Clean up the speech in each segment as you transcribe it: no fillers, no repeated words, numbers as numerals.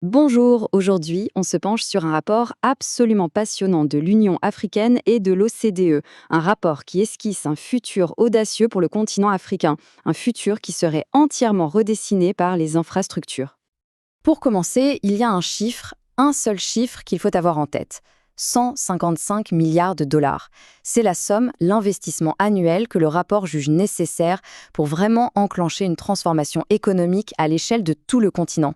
Bonjour, aujourd'hui on se penche sur un rapport absolument passionnant de l'Union africaine et de l'OCDE, un rapport qui esquisse un futur audacieux pour le continent africain, un futur qui serait entièrement redessiné par les infrastructures. Pour commencer, il y a un seul chiffre qu'il faut avoir en tête. 155 milliards de dollars. C'est la somme, l'investissement annuel que le rapport juge nécessaire pour vraiment enclencher une transformation économique à l'échelle de tout le continent.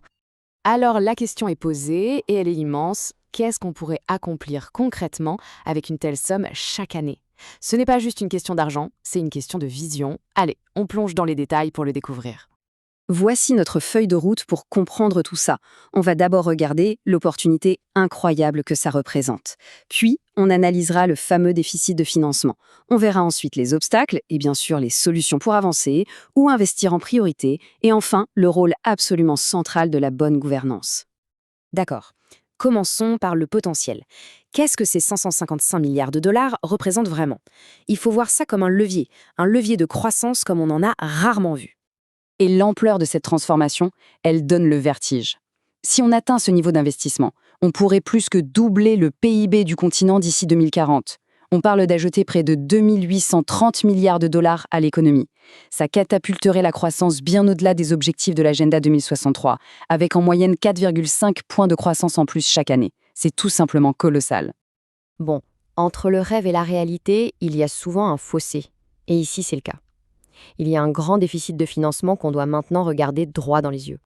Alors la question est posée et elle est immense. Qu'est-ce qu'on pourrait accomplir concrètement avec une telle somme chaque année? Ce n'est pas juste une question d'argent, c'est une question de vision. Allez, on plonge dans les détails pour le découvrir. Voici notre feuille de route pour comprendre tout ça. On va d'abord regarder l'opportunité incroyable que ça représente. Puis, on analysera le fameux déficit de financement. On verra ensuite les obstacles et bien sûr les solutions pour avancer, où investir en priorité, et enfin le rôle absolument central de la bonne gouvernance. D'accord. Commençons par le potentiel. Qu'est-ce que ces 555 milliards de dollars représentent vraiment? Il faut voir ça comme un levier de croissance comme on en a rarement vu. Et l'ampleur de cette transformation, elle donne le vertige. Si on atteint ce niveau d'investissement, on pourrait plus que doubler le PIB du continent d'ici 2040. On parle d'ajouter près de 2830 milliards de dollars à l'économie. Ça catapulterait la croissance bien au-delà des objectifs de l'agenda 2063, avec en moyenne 4,5 points de croissance en plus chaque année. C'est tout simplement colossal. Bon, entre le rêve et la réalité, il y a souvent un fossé. Et ici, c'est le cas. Il y a un grand déficit de financement qu'on doit maintenant regarder droit dans les yeux.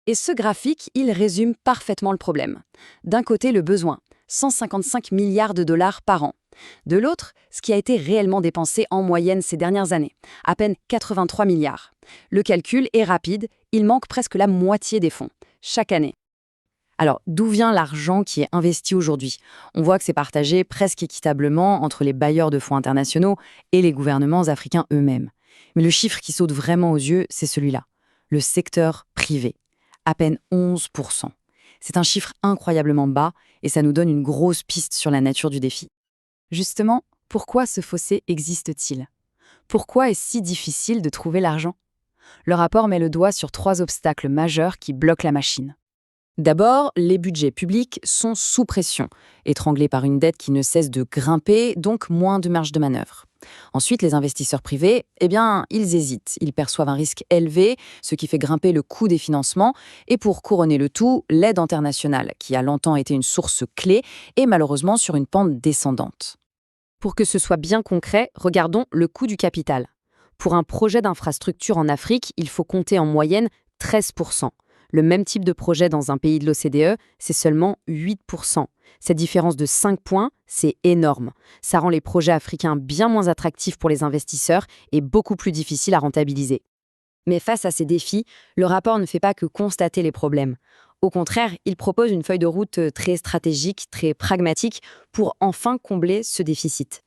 Et ce graphique, il résume parfaitement le problème. D'un côté, le besoin, 155 milliards de dollars par an. De l'autre, ce qui a été réellement dépensé en moyenne ces dernières années, à peine 83 milliards. Le calcul est rapide, il manque presque la moitié des fonds, chaque année. Alors, d'où vient l'argent qui est investi aujourd'hui? On voit que c'est partagé presque équitablement entre les bailleurs de fonds internationaux et les gouvernements africains eux-mêmes. Mais le chiffre qui saute vraiment aux yeux, c'est celui-là, le secteur privé. À peine 11%. C'est un chiffre incroyablement bas et ça nous donne une grosse piste sur la nature du défi. Justement, pourquoi ce fossé existe-t-il? Pourquoi est-ce si difficile de trouver l'argent? Le rapport met le doigt sur 3 obstacles majeurs qui bloquent la machine. D'abord, les budgets publics sont sous pression, étranglés par une dette qui ne cesse de grimper, donc moins de marge de manœuvre. Ensuite, les investisseurs privés, ils hésitent. Ils perçoivent un risque élevé, ce qui fait grimper le coût des financements. Et pour couronner le tout, l'aide internationale, qui a longtemps été une source clé, est malheureusement sur une pente descendante. Pour que ce soit bien concret, regardons le coût du capital. Pour un projet d'infrastructure en Afrique, il faut compter en moyenne 13%. Le même type de projet dans un pays de l'OCDE, c'est seulement 8%. Cette différence de 5 points, c'est énorme. Ça rend les projets africains bien moins attractifs pour les investisseurs et beaucoup plus difficiles à rentabiliser. Mais face à ces défis, le rapport ne fait pas que constater les problèmes. Au contraire, il propose une feuille de route très stratégique, très pragmatique, pour enfin combler ce déficit.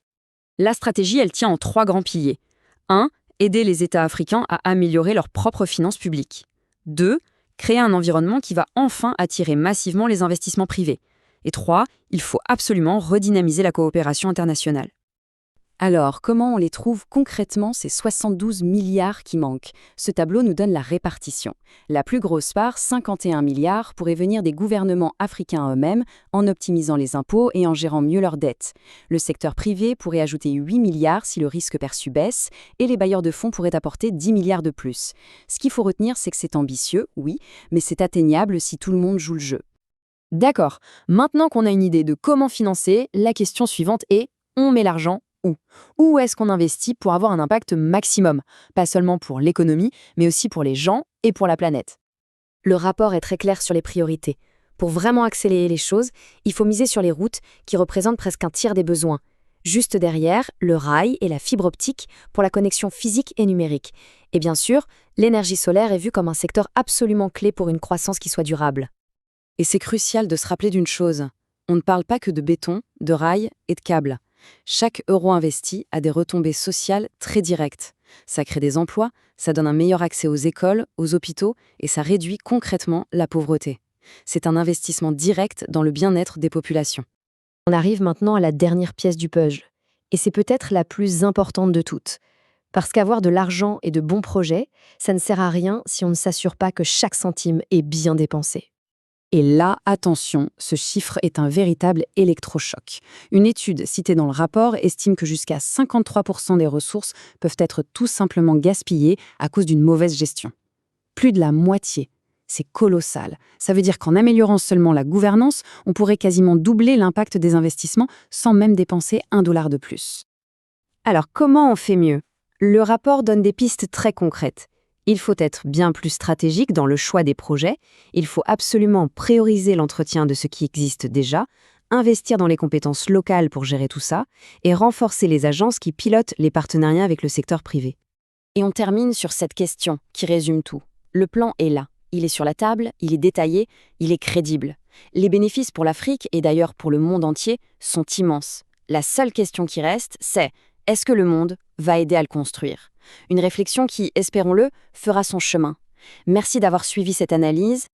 La stratégie, elle tient en 3 grands piliers. 1. Aider les États africains à améliorer leurs propres finances publiques. 2. Créer un environnement qui va enfin attirer massivement les investissements privés. Et 3. Il faut absolument redynamiser la coopération internationale. Alors, comment on les trouve concrètement, ces 72 milliards qui manquent? Ce tableau nous donne la répartition. La plus grosse part, 51 milliards, pourrait venir des gouvernements africains eux-mêmes, en optimisant les impôts et en gérant mieux leurs dettes. Le secteur privé pourrait ajouter 8 milliards si le risque perçu baisse, et les bailleurs de fonds pourraient apporter 10 milliards de plus. Ce qu'il faut retenir, c'est que c'est ambitieux, oui, mais c'est atteignable si tout le monde joue le jeu. D'accord, maintenant qu'on a une idée de comment financer, la question suivante est, on met l'argent où? Où est-ce qu'on investit pour avoir un impact maximum? Pas seulement pour l'économie, mais aussi pour les gens et pour la planète. Le rapport est très clair sur les priorités. Pour vraiment accélérer les choses, il faut miser sur les routes qui représentent presque un tiers des besoins. Juste derrière, le rail et la fibre optique pour la connexion physique et numérique. Et bien sûr, l'énergie solaire est vue comme un secteur absolument clé pour une croissance qui soit durable. Et c'est crucial de se rappeler d'une chose. On ne parle pas que de béton, de rails et de câbles. Chaque euro investi a des retombées sociales très directes. Ça crée des emplois, ça donne un meilleur accès aux écoles, aux hôpitaux et ça réduit concrètement la pauvreté. C'est un investissement direct dans le bien-être des populations. On arrive maintenant à la dernière pièce du puzzle. Et c'est peut-être la plus importante de toutes. Parce qu'avoir de l'argent et de bons projets, ça ne sert à rien si on ne s'assure pas que chaque centime est bien dépensé. Et là, attention, ce chiffre est un véritable électrochoc. Une étude citée dans le rapport estime que jusqu'à 53% des ressources peuvent être tout simplement gaspillées à cause d'une mauvaise gestion. Plus de la moitié. C'est colossal. Ça veut dire qu'en améliorant seulement la gouvernance, on pourrait quasiment doubler l'impact des investissements sans même dépenser $1 de plus. Alors comment on fait mieux? Le rapport donne des pistes très concrètes. Il faut être bien plus stratégique dans le choix des projets, il faut absolument prioriser l'entretien de ce qui existe déjà, investir dans les compétences locales pour gérer tout ça, et renforcer les agences qui pilotent les partenariats avec le secteur privé. Et on termine sur cette question qui résume tout. Le plan est là. Il est sur la table, il est détaillé, il est crédible. Les bénéfices pour l'Afrique, et d'ailleurs pour le monde entier, sont immenses. La seule question qui reste, c'est: est-ce que le monde va aider à le construire? Une réflexion qui, espérons-le, fera son chemin. Merci d'avoir suivi cette analyse